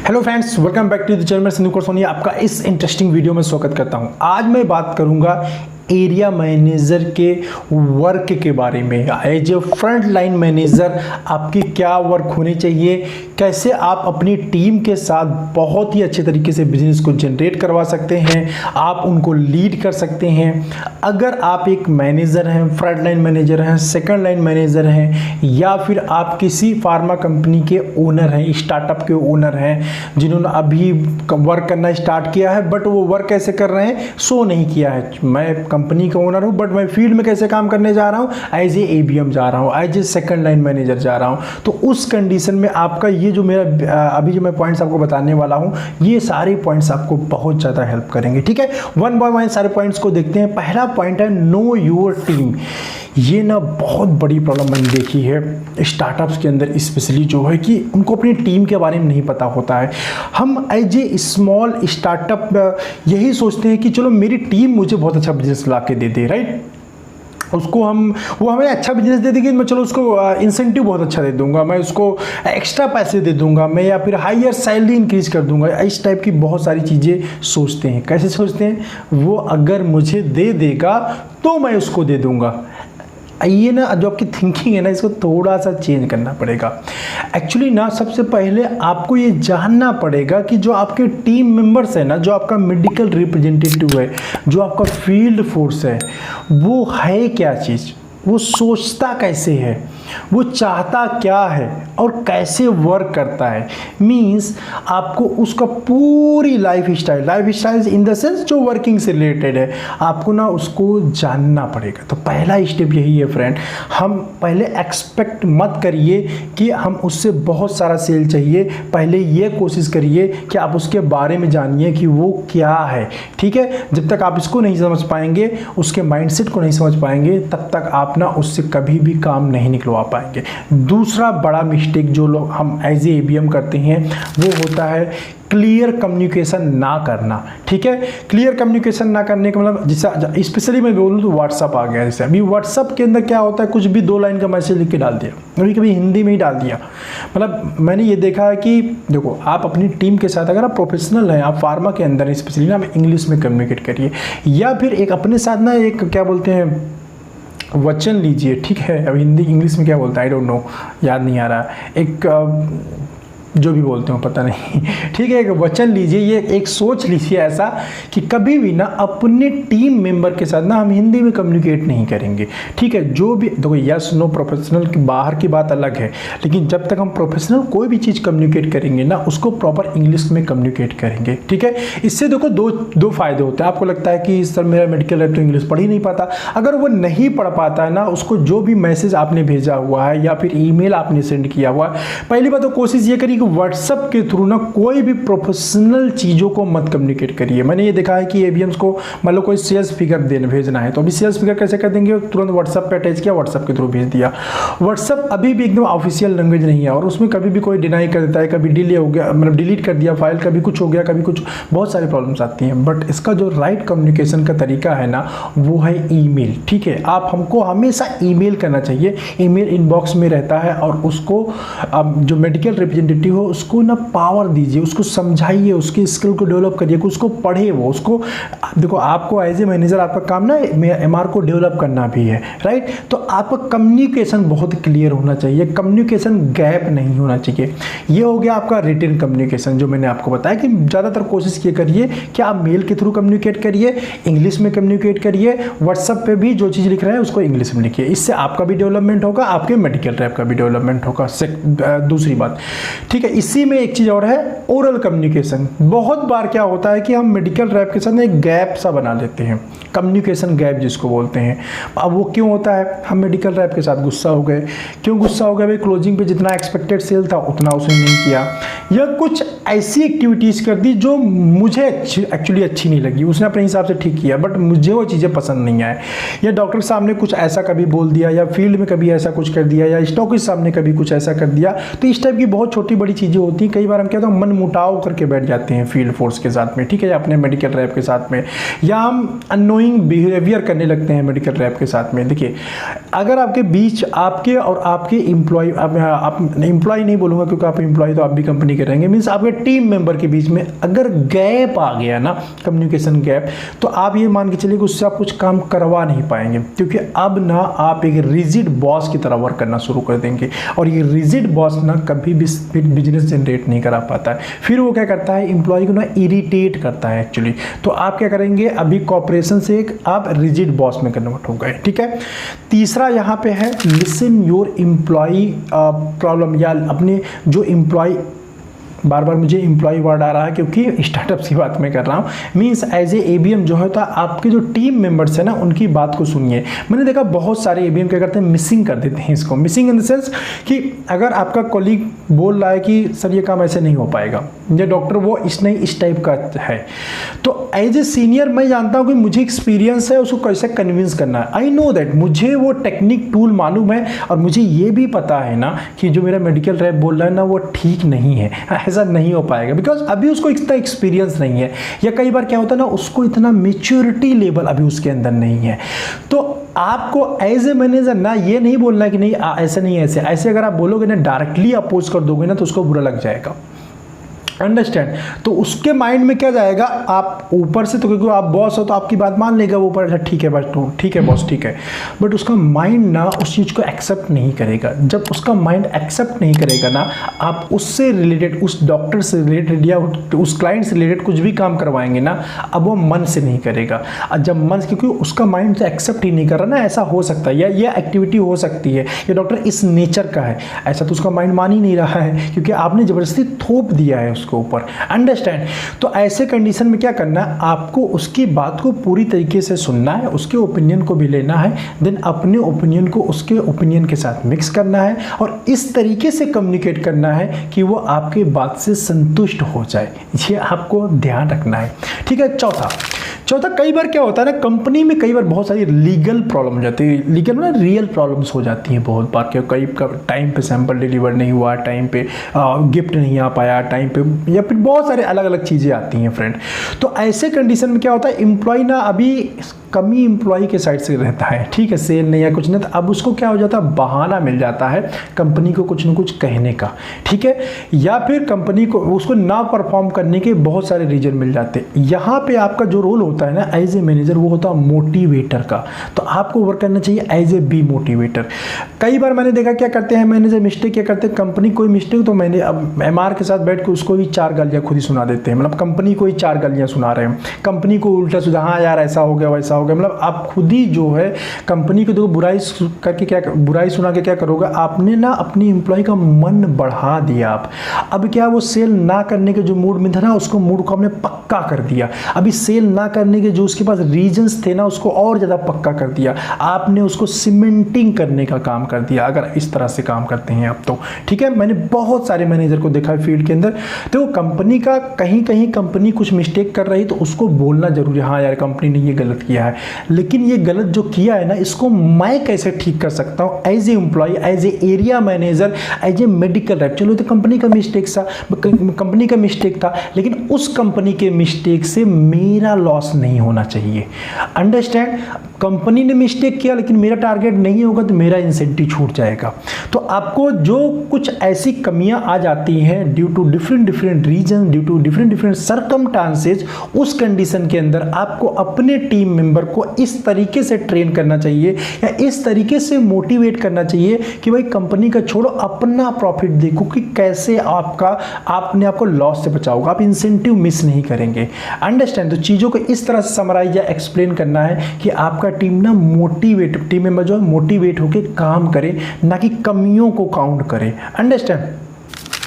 Hello friends, welcome back to the channel. मैं संदीप सोनी आपका इस इंटरेस्टिंग वीडियो में स्वागत करता हूं। आज मैं बात करूंगा एरिया मैनेजर के वर्क के बारे में। As a front line manager आपकी क्या वर्क होनी चाहिए, कैसे आप अपनी टीम के साथ बहुत ही अच्छे तरीके से बिजनेस को जनरेट करवा सकते हैं, आप उनको लीड कर सकते हैं। अगर आप एक मैनेजर हैं, फ्रंट लाइन मैनेजर हैं, सेकंड लाइन मैनेजर हैं, या फिर आप किसी फार्मा कंपनी के ओनर हैं, स्टार्टअप के ओनर हैं जिन्होंने अभी वर्क करना स्टार्ट किया है बट वो वर्क कैसे कर रहे हैं, शो नहीं किया है। मैं कंपनी का ओनर हूं बट मैं फील्ड में कैसे काम करने जा रहा हूं, एज ए एबीएम जा रहा हूं, as a second line manager जा रहा हूं। तो उस कंडीशन में आपका ये जो मेरा अभी जो मैं पॉइंट्स आपको बताने वाला हूं, ये सारे पॉइंट्स आपको बहुत ज़्यादा हेल्प करेंगे। ठीक है, वन बाय वन सारे पॉइंट्स को देखते हैं। पहला पॉइंट है नो योर टीम। ये ना बहुत बड़ी प्रॉब्लम मैंने देखी है स्टार्टअप्स के अंदर, स्पेशली जो है कि उनको अपनी टीम के बारे में नहीं पता होता है। हम एज ए स्मॉल स्टार्टअप यही सोचते हैं कि चलो मेरी टीम मुझे बहुत अच्छा बिजनेस ला के दे दे, राइट। वो हमें अच्छा बिजनेस दे देगी, मैं चलो उसको इंसेंटिव बहुत अच्छा दे दूंगा, मैं उसको एक्स्ट्रा पैसे दे दूंगा, मैं या फिर हायर सैलरी इंक्रीज कर दूंगा। इस टाइप की बहुत सारी चीज़ें सोचते हैं। कैसे सोचते हैं? वो अगर मुझे दे देगा तो मैं उसको दे दूंगा। ये ना जो आपकी थिंकिंग है ना, इसको थोड़ा सा चेंज करना पड़ेगा। एक्चुअली ना सबसे पहले आपको ये जानना पड़ेगा कि जो आपके टीम मेंबर्स है ना, जो आपका मेडिकल रिप्रेजेंटेटिव है, जो आपका फील्ड फोर्स है, वो है क्या चीज़, वो सोचता कैसे है, वो चाहता क्या है और कैसे वर्क करता है। मीन्स आपको उसका पूरी life style in the sense जो वर्किंग से रिलेटेड है, आपको ना उसको जानना पड़ेगा। तो पहला स्टेप यही है फ्रेंड। हम पहले एक्सपेक्ट मत करिए कि हम उससे बहुत सारा सेल चाहिए। पहले ये कोशिश करिए कि आप उसके बारे में जानिए कि वो क्या है। ठीक है, जब तक आप इसको नहीं समझ पाएंगे, उसके माइंडसेट को नहीं समझ पाएंगे, तब तक आप ना उससे कभी भी काम नहीं निकलवा पाएंगे। दूसरा बड़ा मिस्टेक जो लोग हम एज ए एबीएम करते हैं वो होता है क्लियर कम्युनिकेशन ना करना। ठीक है, क्लियर कम्युनिकेशन ना करने का मतलब, जैसे स्पेशली मैं बोलूँ तो व्हाट्सअप आ गया। जैसे अभी व्हाट्सअप के अंदर क्या होता है, कुछ भी 2 लाइन का मैसेज लिख के डाल दिया, कभी कभी हिंदी में ही डाल दिया। मतलब मैंने ये देखा है कि देखो, आप अपनी टीम के साथ अगर आप प्रोफेशनल हैं, आप फार्मा के अंदर स्पेशली ना, आप इंग्लिश में कम्युनिकेट करिए, या फिर एक अपने साथ ना एक क्या बोलते हैं वचन लीजिए। ठीक है, अब हिंदी इंग्लिश में क्या बोलता है आई डोंट नो, याद नहीं आ रहा। एक जो भी बोलते हो पता नहीं। ठीक है, एक वचन लीजिए, ये एक सोच लीजिए ऐसा कि कभी भी ना अपने टीम मेंबर के साथ ना हम हिंदी में कम्युनिकेट नहीं करेंगे। ठीक है, जो भी देखो, यस नो प्रोफेशनल की बाहर की बात अलग है, लेकिन जब तक हम प्रोफेशनल कोई भी चीज़ कम्युनिकेट करेंगे ना, उसको प्रॉपर इंग्लिश में कम्युनिकेट करेंगे। ठीक है, इससे देखो दो फायदे होते हैं। आपको लगता है कि सर मेरा मेडिकल रैप तो इंग्लिश पढ़ ही नहीं पाता। अगर वो नहीं पढ़ पाता है ना, उसको जो भी मैसेज आपने भेजा हुआ है या फिर ईमेल आपने सेंड किया हुआ है, पहली बात तो कोशिश ये करिए कि व्हाट्सएप के थ्रू ना कोई भी प्रोफेशनल चीज़ों को मत कम्युनिकेट करिए। मैंने ये देखा है कि एबीएम्स को मान लो कोई सेल्स फिगर भेजना है, तो अभी सेल्स फिगर कैसे कर देंगे, तुरंत व्हाट्सएप पे अटैच किया, व्हाट्सएप के थ्रू भेज दिया। व्हाट्सएप अभी भी एकदम ऑफिशियल लैंग्वेज नहीं है और उसमें कभी भी कोई डिनाई कर देता है, कभी डिले हो गया, मतलब डिलीट कर दिया फाइल, कभी कुछ हो गया, कभी कुछ, बहुत सारी प्रॉब्लम्स आती हैं। बट इसका जो राइट कम्युनिकेशन का तरीका है ना, वो है ईमेल। ठीक है, आप हमको हमेशा ईमेल करना चाहिए। ईमेल इनबॉक्स में रहता है और उसको जो मेडिकल रिप्रेजेंटेटिव हो उसको ना पावर दीजिए, उसको समझाइए, उसकी स्किल को डेवलप करिए, उसको पढ़े। वो उसको देखो, आपको एज ए मैनेजर आपका काम ना एमआर को डेवलप करना भी है, राइट। तो आपका कम्युनिकेशन बहुत क्लियर होना चाहिए, कम्युनिकेशन गैप नहीं होना चाहिए। ये हो गया आपका रिटन कम्युनिकेशन, जो मैंने आपको बताया कि ज़्यादातर कोशिश ये करिए कि आप मेल के थ्रू कम्युनिकेट करिए, इंग्लिश में कम्युनिकेट करिए, व्हाट्सएप पे भी जो चीज़ लिख रहे हैं उसको इंग्लिश में लिखिए। इससे आपका भी डेवलपमेंट होगा, आपके मेडिकल रैप का भी डेवलपमेंट होगा। दूसरी बात, ठीक है, इसी में एक चीज़ और है, ओरल कम्युनिकेशन। बहुत बार क्या होता है कि हम मेडिकल रैप के साथ एक गैप सा बना लेते हैं, कम्युनिकेशन गैप जिसको बोलते हैं। अब वो क्यों होता है? हम मेडिकल रैप के साथ गुस्सा हो गए। क्यों गुस्सा हो गए भाई? क्लोजिंग पे जितना एक्सपेक्टेड सेल था उतना उसने नहीं किया, या कुछ ऐसी एक्टिविटीज़ कर दी जो मुझे एक्चुअली अच्छी नहीं लगी। उसने अपने हिसाब से ठीक किया बट मुझे वो चीज़ें पसंद नहीं आए, या डॉक्टर साहब ने कुछ ऐसा कभी बोल दिया, या फील्ड में कभी ऐसा कुछ कर दिया, या स्टॉकिस्ट साहब ने कभी कुछ ऐसा कर दिया। तो इस टाइप की बहुत छोटी बड़ी चीज़ें होती हैं। कई बार हम क्या होता है, मन मुटाव करके बैठ जाते हैं फील्ड फोर्स के साथ में, ठीक है, या अपने मेडिकल रैप के साथ में, या हम अननोइंग बिहेवियर करने लगते हैं मेडिकल रैप के साथ में। देखिए, अगर आपके बीच आपके और आपके एम्प्लॉय, आप एम्प्लॉय नहीं बोलूँगा क्योंकि आप एम्प्लॉय तो आप भी कंपनी के रहेंगे, मीन्स आपके टीम मेंबर के बीच में अगर गैप आ गया ना, कम्युनिकेशन गैप, तो आप ये मान के चलिए कि उससे आप कुछ काम करवा नहीं पाएंगे, क्योंकि अब ना आप एक रिजिड बॉस की तरह वर्क करना शुरू कर देंगे, और ये रिजिड बॉस ना कभी भी बिजनेस जनरेट नहीं करा पाता है। फिर वो क्या करता है, एम्प्लॉय को ना इरिटेट करता है एक्चुअली। तो आप क्या करेंगे, अभी कॉपरेशन से एक आप रिजिड बॉस में कन्वर्ट हो गए, ठीक है। तीसरा यहाँ पे है लिसन योर एम्प्लॉय प्रॉब्लम, या अपने जो एम्प्लॉय, बार बार मुझे एम्प्लॉय वर्ड आ रहा है क्योंकि स्टार्टअप्स की बात मैं कर रहा हूँ, मीन्स एज ए एबीएम जो है तो आपके जो टीम मेंबर्स है ना उनकी बात को सुनिए। मैंने देखा बहुत सारे एबीएम क्या करते हैं, मिसिंग कर देते हैं इसको। मिसिंग इन द सेंस कि अगर आपका कॉलीग बोल रहा है कि सर ये काम ऐसे नहीं हो पाएगा, ये डॉक्टर वो इस टाइप का है, तो एज ए सीनियर मैं जानता हूँ कि मुझे एक्सपीरियंस है उसको कैसे कन्विंस करना है। आई नो दैट, मुझे वो टेक्निक टूल मालूम है, और मुझे ये भी पता है ना कि जो मेरा मेडिकल रैप बोल रहा है ना वो ठीक नहीं है, ऐसा नहीं हो पाएगा, बिकॉज अभी उसको इतना एक्सपीरियंस नहीं है, या कई बार क्या होता है ना उसको इतना मेच्योरिटी लेवल अभी उसके अंदर नहीं है। तो आपको एज ए मैनेजर ना ये नहीं बोलना है कि नहीं ऐसे नहीं, ऐसे अगर आप बोलोगे ना, डायरेक्टली अपोज कर दोगे ना तो उसको बुरा लग जाएगा। अंडरस्टैंड? तो उसके माइंड में क्या जाएगा, आप ऊपर से तो क्योंकि आप बॉस हो तो आपकी बात मान लेगा वो ऊपर, ठीक है बस तो ठीक है बॉस ठीक है, बट उसका माइंड ना उस चीज़ को एक्सेप्ट नहीं करेगा। जब उसका माइंड एक्सेप्ट नहीं करेगा ना, आप उससे रिलेटेड, उस डॉक्टर से रिलेटेड या उस क्लाइंट से रिलेटेड कुछ भी काम करवाएंगे ना, अब वो मन से नहीं करेगा। और जब मन, क्योंकि उसका माइंड से एक्सेप्ट ही नहीं कर रहा ना, ऐसा हो सकता है या यह एक्टिविटी हो सकती है, ये डॉक्टर इस नेचर का है, ऐसा तो उसका माइंड मान ही नहीं रहा है, क्योंकि आपने ज़बरदस्ती थोप दिया है उसके ऊपर। अंडरस्टैंड? तो ऐसे कंडीशन में क्या करना है, आपको उसकी बात को पूरी तरीके से सुनना है, उसके ओपिनियन को भी लेना है, देन अपने ओपिनियन को उसके ओपिनियन के साथ मिक्स करना है, और इस तरीके से कम्युनिकेट करना है कि वो आपके बात से संतुष्ट हो जाए। ये आपको ध्यान रखना है, ठीक है। चौथा, कई बार क्या होता है ना, कंपनी में कई बार बहुत सारी लीगल प्रॉब्लम हो जाती है, लीगल ना रियल प्रॉब्लम्स हो जाती हैं बहुत बार। क्या कई टाइम पे सैंपल डिलीवर नहीं हुआ, टाइम पे गिफ्ट नहीं आ पाया टाइम पे, या फिर बहुत सारे अलग अलग चीज़ें आती हैं फ्रेंड। तो ऐसे कंडीशन में क्या होता है, एम्प्लॉय ना अभी कमी एम्प्लॉय के साइड से रहता है, ठीक है, सेल नहीं या कुछ नहीं, तो अब उसको क्या हो जाता है, बहाना मिल जाता है कंपनी को कुछ ना कुछ कहने का, ठीक है, या फिर कंपनी को उसको ना परफॉर्म करने के बहुत सारे रीजन मिल जाते हैं। यहाँ पे आपका जो रोल होता है ना एज ए मैनेजर, वो होता है मोटिवेटर का। तो आपको वर्क करना चाहिए एज ए बी मोटिवेटर। कई बार मैंने देखा क्या करते हैं मैनेजर, मिस्टेक क्या करते हैं, कंपनी कोई मिस्टेक तो मैंने अब एमआर के साथ बैठ के उसको ही 4 गालियाँ खुद ही सुना देते हैं, मतलब कंपनी को ही 4 गालियाँ सुना रहे हैं, कंपनी को उल्टा सीधा, हाँ यार ऐसा हो गया वैसा हो गया, मतलब आप खुद ही जो है कंपनी को देखो बुराई करके क्या, बुराई सुना के क्या करोगे, आपने ना अपनी एम्प्लॉय का मन बढ़ा दिया। आप अब क्या, वो सेल ना करने के जो मूड में था ना, उसको मूड को आपने पक्का कर दिया। अभी सेल ना करने के जो उसके पास रीजंस थे ना, उसको और ज़्यादा पक्का कर दिया, आपने उसको सीमेंटिंग करने का काम कर दिया। अगर इस तरह से काम करते हैं आप तो ठीक है। मैंने बहुत सारे मैनेजर को देखा है फील्ड के अंदर, तो कंपनी का कहीं कहीं कंपनी कुछ मिस्टेक कर रही तो उसको बोलना जरूरी है, हाँ यार कंपनी ने ये गलत किया है, लेकिन ये गलत जो किया है ना, इसको मैं कैसे ठीक कर सकता हूँ as a employ, as a area manager, as a medical rep. चलो तो कंपनी का मिस्टेक था, लेकिन उस कंपनी के मिस्टेक से मेरा लॉस नहीं होना चाहिए। अंडरस्टैंड? कंपनी ने मिस्टेक किया लेकिन मेरा टारगेट नहीं होगा तो मेरा इंसेंटिव छूट जाएगा। तो आपको जो कुछ ऐसी कमियां आ जाती हैं due to different reason, due to different circumstances, उस कंडीशन के अंदर आपको अपने टीम मेंबर को इस तरीके से ट्रेन करना चाहिए या इस तरीके से मोटिवेट करना चाहिए कि भाई कंपनी का छोड़ो, अपना प्रॉफिट देखो कि कैसे आपने आपको लॉस से बचाओगे, आप इंसेंटिव मिस नहीं करेंगे। अंडरस्टैंड? तो चीज़ों को इस तरह से समराइज या एक्सप्लेन करना है कि आपका टीम ना टीम मेंबर जो है मोटिवेट होकर काम करे, ना कि कमियों को काउंट करे। अंडरस्टैंड?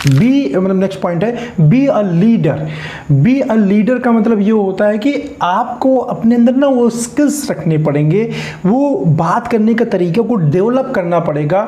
बी, मतलब नेक्स्ट पॉइंट है be a leader. Be a leader का मतलब ये होता है कि आपको अपने अंदर ना वो स्किल्स रखने पड़ेंगे, वो बात करने का तरीका को डेवलप करना पड़ेगा,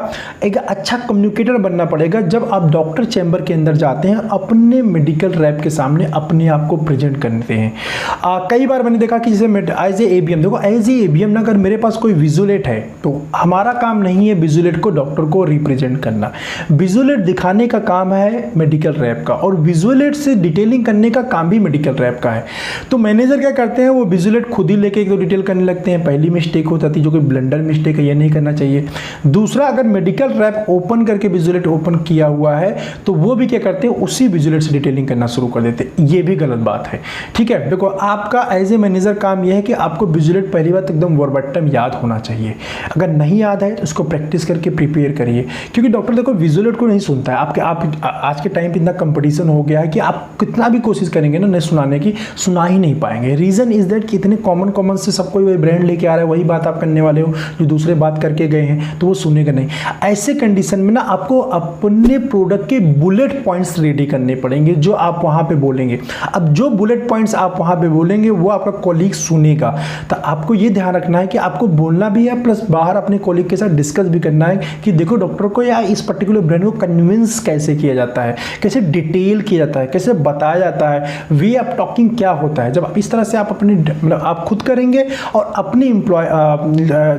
एक अच्छा कम्युनिकेटर बनना पड़ेगा। जब आप डॉक्टर चैम्बर के अंदर जाते हैं, अपने मेडिकल रैप के सामने अपने आप को प्रेजेंट करते हैं। कई बार मैंने देखा कि जैसे एज ए एबीएम, देखो एज ए एबीएम ना अगर मेरे पास कोई विजुलेट है तो हमारा काम नहीं है विजुलेट को, डॉक्टर को रिप्रेजेंट करना। विजुलेट दिखाने का काम है है मेडिकल रैप का, और विजुअल एड से डिटेलिंग करने का काम भी मेडिकल रैप का है। तो मैनेजर क्या करते हैं, वो विजुअल एड खुद ही लेके एक दो डिटेल करने लगते हैं। पहली मिस्टेक हो जाती है जो कि ब्लंडर मिस्टेक है, ये नहीं करना चाहिए। दूसरा, अगर मेडिकल रैप ओपन करके विजुअल एड ओपन किया हुआ है तो वो भी क्या करते हैं, उसी विजुअल एड से डिटेलिंग करना शुरू कर देते हैं। ये भी गलत बात है। ठीक है, देखो आपका एज ए मैनेजर काम यह है कि आपको विजुअल एड पहली बात एकदम वर्बटम याद होना चाहिए। अगर नहीं याद है तो उसको प्रैक्टिस करके प्रिपेयर करिए, क्योंकि डॉक्टर देखो विजुअल एड को नहीं सुनता है। आप आज के टाइम पे इतना कंपटीशन हो गया है कि आप कितना भी कोशिश करेंगे ना नहीं सुनाने की, सुना ही नहीं पाएंगे। रीजन इज दैट कि इतने कॉमन से सबको वही ब्रांड लेके आ रहा है, वही बात आप करने वाले हो जो दूसरे बात करके गए हैं, तो वो सुनेगा नहीं। ऐसे कंडीशन में ना आपको अपने प्रोडक्ट के बुलेट पॉइंट्स रेडी करने पड़ेंगे जो आप वहां पे बोलेंगे। अब जो बुलेट पॉइंट्स आप वहां पे बोलेंगे वो आपका कॉलीग सुनेगा, तो आपको ये ध्यान रखना है कि आपको बोलना भी है प्लस बाहर अपने कॉलीग के साथ डिस्कस भी करना है कि देखो डॉक्टर को या इस पर्टिकुलर ब्रांड को कन्विंस कैसे किया जाता है, कैसे डिटेल किया जाता है, कैसे बताया जाता है, वे ऑफ टॉकिंग क्या होता है। जब आप इस तरह से आप अपनी मतलब आप खुद करेंगे और अपने एम्प्लॉय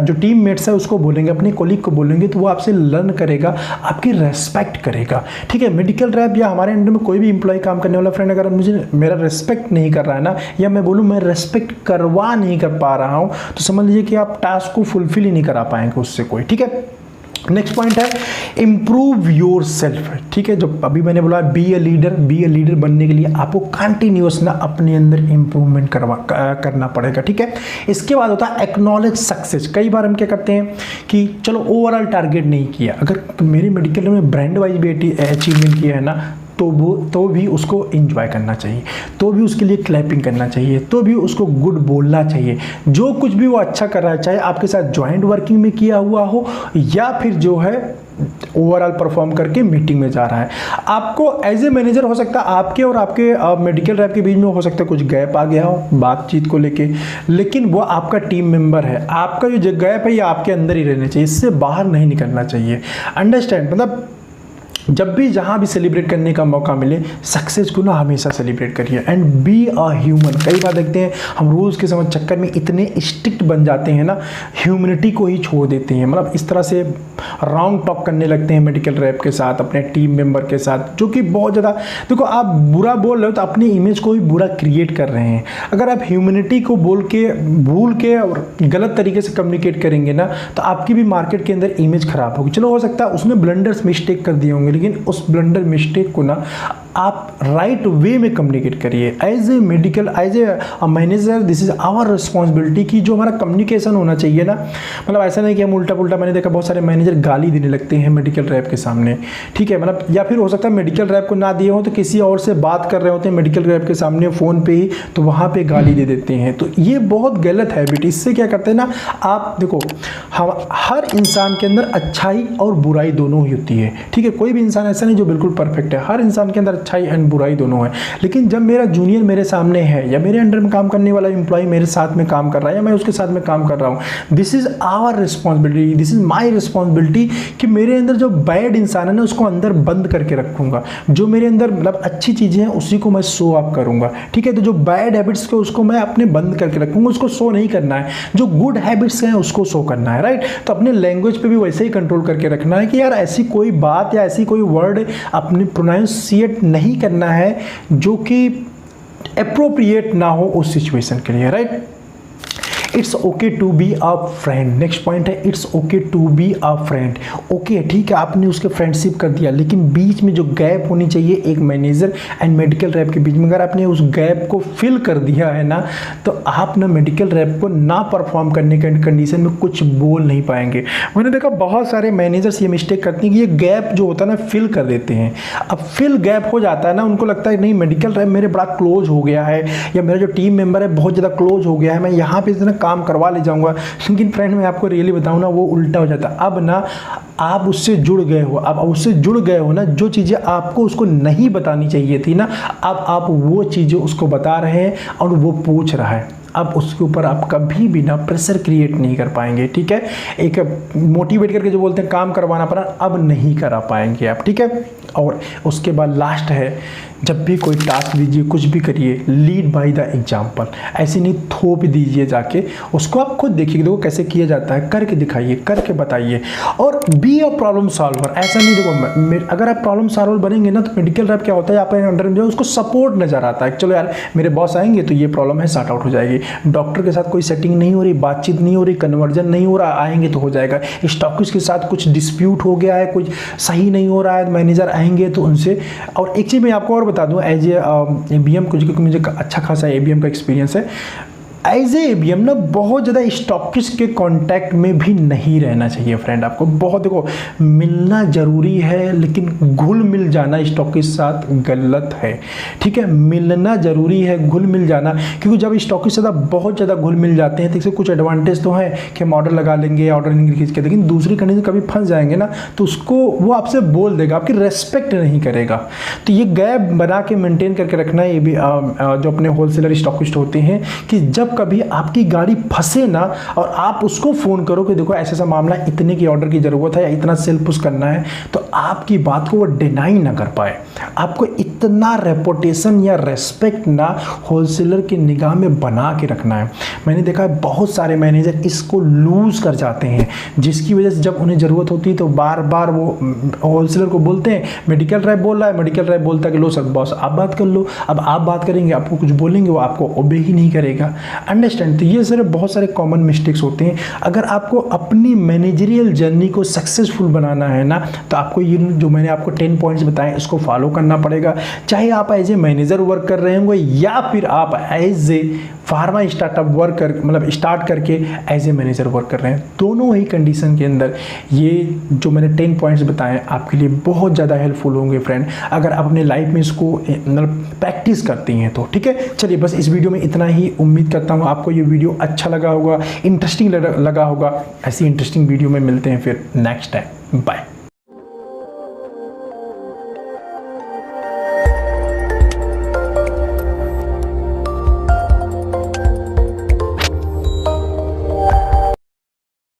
जो टीम मेट्स है उसको बोलेंगे, अपने कॉलीग को बोलेंगे, तो वो आपसे लर्न करेगा, आपकी रेस्पेक्ट करेगा। ठीक है, मेडिकल रैप या हमारे अंडर में कोई भी एम्प्लॉय काम करने वाला फ्रेंड अगर मुझे मेरा रेस्पेक्ट नहीं कर रहा है ना, या मैं बोलूँ मैं रेस्पेक्ट करवा नहीं कर पा रहा हूँ, तो समझ लीजिए कि आप टास्क को फुलफिल ही नहीं करा पाएंगे उससे कोई। ठीक है, नेक्स्ट पॉइंट है इम्प्रूव योर सेल्फ। ठीक है, जो अभी मैंने बोला बी ए लीडर बनने के लिए आपको कंटिन्यूअस ना अपने अंदर इंप्रूवमेंट करना पड़ेगा। ठीक है, इसके बाद होता है एक्नॉलेज सक्सेस। कई बार हम क्या करते हैं कि चलो ओवरऑल टारगेट नहीं किया, अगर मेरे मेडिकल में ब्रांड वाइज भी अचीवमेंट किया है ना, तो भी उसको एंजॉय करना चाहिए, तो भी उसके लिए क्लैपिंग करना चाहिए, तो भी उसको गुड बोलना चाहिए। जो कुछ भी वो अच्छा कर रहा है, चाहे आपके साथ जॉइंट वर्किंग में किया हुआ हो या फिर जो है ओवरऑल परफॉर्म करके मीटिंग में जा रहा है। आपको एज ए मैनेजर हो सकता है आपके और आपके मेडिकल रैप के बीच में हो सकता है कुछ गैप आ गया हो बातचीत को लेके, लेकिन वो आपका टीम मेंबर है। आपका जो गैप है ये आपके अंदर ही रहना चाहिए, इससे बाहर नहीं निकलना चाहिए। अंडरस्टैंड, मतलब जब भी जहाँ भी सेलिब्रेट करने का मौका मिले सक्सेस को ना हमेशा सेलिब्रेट करिए एंड बी अ ह्यूमन। कई बार देखते हैं हम रूल्स के समझ चक्कर में इतने स्ट्रिक्ट बन जाते हैं ना, ह्यूमनिटी को ही छोड़ देते हैं। मतलब इस तरह से रॉन्ग टॉक करने लगते हैं मेडिकल रैप के साथ, अपने टीम मेंबर के साथ, जो कि बहुत ज़्यादा देखो आप बुरा बोल रहे हो तो अपनी इमेज को भी बुरा क्रिएट कर रहे हैं। अगर आप ह्यूमनिटी को भूल के और गलत तरीके से कम्युनिकेट करेंगे ना, तो आपकी भी मार्केट के अंदर इमेज खराब होगी। चलो हो सकता है उसने ब्लंडर्स मिस्टेक कर दिए होंगे, लेकिन उस ब्लंडर मिस्टेक को ना आप राइट वे में कम्युनिकेट करिए। As a manager this is our responsibility कि जो हमारा कम्युनिकेशन होना चाहिए ना, मतलब ऐसा नहीं कि हम उल्टा पुल्टा, मैंने देखा बहुत सारे मैनेजर गाली देने लगते हैं मेडिकल रैप के सामने। ठीक है, मतलब या फिर हो सकता है मेडिकल रैप को ना दिए हो तो किसी और से बात कर रहे होते हैं मेडिकल रैप के सामने फ़ोन पे ही, तो वहाँ पे गाली दे देते हैं। तो ये बहुत गलत हैबिट। इससे क्या करते हैं ना, आप देखो हर इंसान के अंदर अच्छाई और बुराई दोनों ही होती है। ठीक है, कोई भी इंसान ऐसा नहीं जो बिल्कुल परफेक्ट है, हर इंसान के अंदर अच्छाई एंड बुराई दोनों है। लेकिन जब मेरा जूनियर मेरे सामने है या मेरे अंडर में काम करने वाला एम्प्लॉय मेरे साथ में काम कर रहा है या मैं उसके साथ में काम कर रहा हूँ, this is our responsibility, this is my responsibility कि मेरे अंदर जो बैड इंसान है ना उसको अंदर बंद करके रखूंगा, जो मेरे अंदर मतलब अच्छी चीज़ें हैं उसी को मैं शो अप करूंगा। ठीक है, तो जो बैड हैबिट्स को उसको मैं अपने बंद करके रखूंगा, उसको शो नहीं करना है। जो गुड हैबिट्स हैं उसको शो करना है। राइट, तो अपने लैंग्वेज पे भी वैसे ही कंट्रोल करके रखना है कि यार ऐसी कोई बात या ऐसी कोई वर्ड अपने प्रोनाउंसिएट नहीं करना है जो कि एप्रोप्रिएट ना हो उस सिचुएशन के लिए। Right, it's okay to be a friend. Next point है it's okay to be a friend. Okay, ठीक है, आपने उसके फ्रेंडशिप कर दिया, लेकिन बीच में जो गैप होनी चाहिए एक मैनेजर एंड मेडिकल रैप के बीच में, अगर आपने उस गैप को फिल कर दिया है ना, तो आप ना मेडिकल रैप को ना परफॉर्म करने के कंडीशन में कुछ बोल नहीं पाएंगे। मैंने देखा बहुत सारे मैनेजर्स ये मिस्टेक करते हैं कि ये गैप जो होता है ना फिल कर देते हैं। अब फिल गैप हो जाता है ना, उनको लगता है नहीं मेडिकल रैप मेरे बड़ा क्लोज हो गया है या मेरा जो टीम मेंबर है बहुत ज़्यादा क्लोज हो गया है, मैं यहाँ पे काम करवा ले जाऊंगा। लेकिन फ्रेंड मैं आपको रियली बताऊं ना, वो उल्टा हो जाता है। अब ना आप उससे जुड़ गए हो, अब उससे जुड़ गए हो ना, जो चीज़ें आपको उसको नहीं बतानी चाहिए थी ना, अब आप वो चीज़ें उसको बता रहे हैं और वो पूछ रहा है। अब उसके ऊपर आप कभी भी ना प्रेशर क्रिएट नहीं कर पाएंगे, ठीक है। एक मोटिवेट करके जो बोलते हैं काम करवाना पड़ा, अब नहीं करा पाएंगे आप, ठीक है। और उसके बाद लास्ट है, जब भी कोई टास्क दीजिए, कुछ भी करिए, लीड बाय द एग्जाम्पल। ऐसे नहीं थोप दीजिए जाके, उसको आप खुद देखिए, देखो कैसे किया जाता है, करके दिखाइए, करके बताइए। और बी अ प्रॉब्लम सॉल्वर। ऐसा नहीं, देखो अगर आप प्रॉब्लम सॉल्वर बनेंगे ना, तो मेडिकल रैप क्या होता है, आप अंडर में जो उसको सपोर्ट नजर आता है, चलो यार मेरे बॉस आएंगे तो ये प्रॉब्लम है, सॉर्ट आउट हो जाएगी। डॉक्टर के साथ कोई सेटिंग नहीं हो रही, बातचीत नहीं हो रही, कन्वर्जन नहीं हो रहा, आएंगे तो हो जाएगा। स्टॉकिस्ट के साथ कुछ डिस्प्यूट हो गया है, कुछ सही नहीं हो रहा है, मैनेजर आएंगे तो उनसे। और एक चीज़ मैं आपको और बता दूं, एज ए ABM कुछ, क्योंकि मुझे अच्छा खासा ABM का एक्सपीरियंस है, एज ए ABM ना बहुत ज़्यादा स्टॉकिस्ट के कांटेक्ट में भी नहीं रहना चाहिए फ्रेंड। आपको बहुत, देखो मिलना ज़रूरी है, लेकिन घुल मिल जाना स्टॉकिस्ट साथ गलत है, ठीक है। मिलना ज़रूरी है, घुल मिल जाना, क्योंकि जब स्टॉकिस्ट साथ बहुत ज़्यादा घुल मिल जाते हैं तो इससे कुछ एडवांटेज तो है कि हम ऑर्डर लगा लेंगे, ऑर्डर नहीं खींच के, लेकिन दूसरी कंडीशन कभी फंस जाएंगे ना, तो उसको वो आपसे बोल देगा, आपकी रेस्पेक्ट नहीं करेगा। तो ये गैप बना के मेंटेन करके रखना है, ये भी जो अपने होलसेलर स्टॉकिस्ट होते हैं, कि जब कभी आपकी गाड़ी फंसे ना और आप उसको फोन करो कि देखो ऐसा ऐसा मामला, इतने की ऑर्डर की जरूरत है या इतना सेल पुश करना है, तो आपकी बात को वो डिनाई ना कर पाए। आपको इतना रेपुटेशन या रेस्पेक्ट ना होलसेलर की निगाह में बना के रखना है। मैंने देखा है बहुत सारे मैनेजर इसको लूज कर जाते हैं, जिसकी वजह से जब उन्हें ज़रूरत होती है तो बार बार वो होलसेलर को बोलते हैं, मेडिकल रैप बोल रहा है, मेडिकल रैप बोलता है कि लो सर बॉस आप बात कर लो। अब आप बात करेंगे, आपको कुछ बोलेंगे, वो आपको ओबे ही नहीं करेगा। अंडरस्टैंड। तो ये सारे बहुत सारे कॉमन मिस्टेक्स होते हैं। अगर आपको अपनी मैनेजरियल जर्नी को सक्सेसफुल बनाना है ना, तो आपको ये जो मैंने आपको 10 पॉइंट्स बताए इसको फॉलो करना पड़ेगा। चाहे आप एज ए मैनेजर वर्क कर रहे होंगे या फिर आप as a pharma startup work कर, मतलब स्टार्ट करके एज ए मैनेजर वर्क कर रहे हैं, दोनों ही कंडीशन के अंदर ये जो मैंने 10 पॉइंट्स बताए आपके लिए बहुत ज़्यादा हेल्पफुल होंगे फ्रेंड, अगर आप अपने लाइफ में इसको मतलब प्रैक्टिस करती हैं तो। ठीक है, चलिए बस इस वीडियो में इतना ही। उम्मीद करता हूँ आपको ये वीडियो अच्छा लगा होगा, इंटरेस्टिंग लगा होगा। ऐसी इंटरेस्टिंग वीडियो में मिलते हैं फिर नेक्स्ट टाइम। बाय।